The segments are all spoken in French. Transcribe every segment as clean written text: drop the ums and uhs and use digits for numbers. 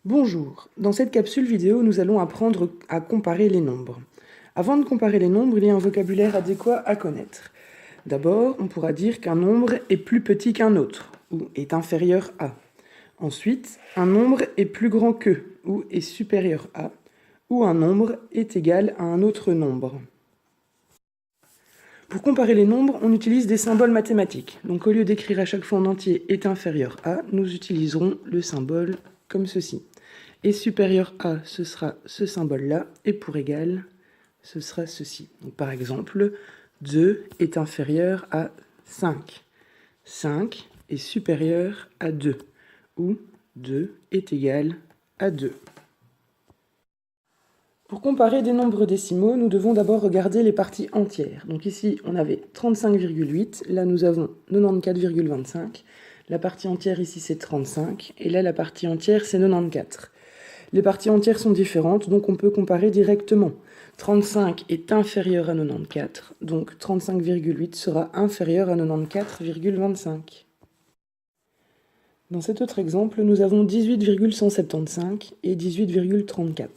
Bonjour, dans cette capsule vidéo, nous allons apprendre à comparer les nombres. Avant de comparer les nombres, il y a un vocabulaire adéquat à connaître. D'abord, on pourra dire qu'un nombre est plus petit qu'un autre, ou est inférieur à. Ensuite, un nombre est plus grand que, ou est supérieur à, ou un nombre est égal à un autre nombre. Pour comparer les nombres, on utilise des symboles mathématiques. Donc au lieu d'écrire à chaque fois en entier est inférieur à, nous utiliserons le symbole comme ceci. Et supérieur à, ce sera ce symbole-là, et pour égal, ce sera ceci. Donc par exemple, 2 est inférieur à 5. 5 est supérieur à 2, ou 2 est égal à 2. Pour comparer des nombres décimaux, nous devons d'abord regarder les parties entières. Donc ici, on avait 35,8, là nous avons 94,25. La partie entière ici, c'est 35, et là, la partie entière, c'est 94. Les parties entières sont différentes, donc on peut comparer directement. 35 est inférieur à 94, donc 35,8 sera inférieur à 94,25. Dans cet autre exemple, nous avons 18,175 et 18,34.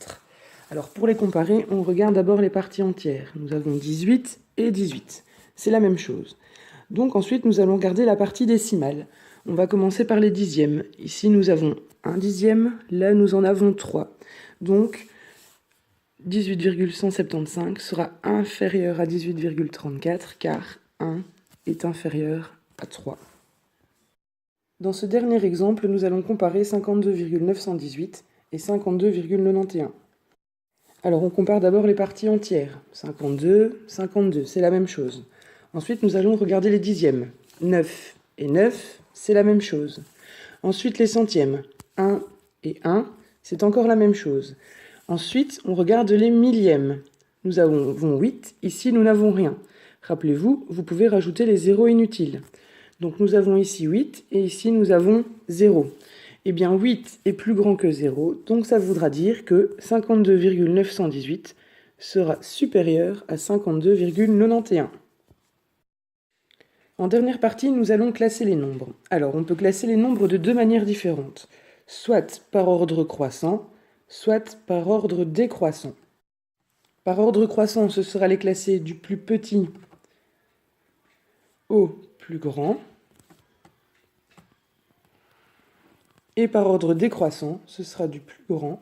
Alors pour les comparer, on regarde d'abord les parties entières. Nous avons 18 et 18. C'est la même chose. Donc ensuite, nous allons regarder la partie décimale. On va commencer par les dixièmes. Ici, nous avons 1 dixième. Là, nous en avons 3. Donc 18,175 sera inférieur à 18,34 car 1 est inférieur à 3. Dans ce dernier exemple, nous allons comparer 52,918 et 52,91. Alors on compare d'abord les parties entières. 52, 52, c'est la même chose. Ensuite, nous allons regarder les dixièmes. 9 et 9, c'est la même chose. Ensuite, les centièmes. 1 et 1, c'est encore la même chose. Ensuite, on regarde les millièmes. Nous avons 8, ici nous n'avons rien. Rappelez-vous, vous pouvez rajouter les zéros inutiles. Donc nous avons ici 8 et ici nous avons 0. Eh bien 8 est plus grand que 0, donc ça voudra dire que 52,918 sera supérieur à 52,91. En dernière partie, nous allons classer les nombres. Alors on peut classer les nombres de deux manières différentes, soit par ordre croissant, soit par ordre décroissant. Par ordre croissant, ce sera les classer du plus petit au plus grand. Et par ordre décroissant, ce sera du plus grand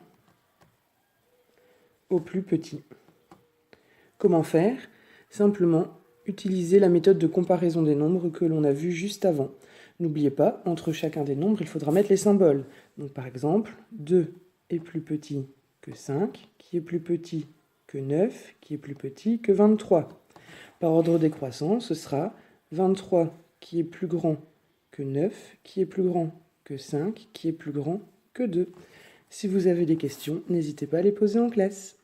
au plus petit. Comment faire? Simplement utiliser la méthode de comparaison des nombres que l'on a vue juste avant. N'oubliez pas, entre chacun des nombres, il faudra mettre les symboles. Donc par exemple, 2 est plus petit que 5, qui est plus petit que 9, qui est plus petit que 23. Par ordre décroissant, ce sera 23 qui est plus grand que 9, qui est plus grand que 5, qui est plus grand que 2. Si vous avez des questions, n'hésitez pas à les poser en classe.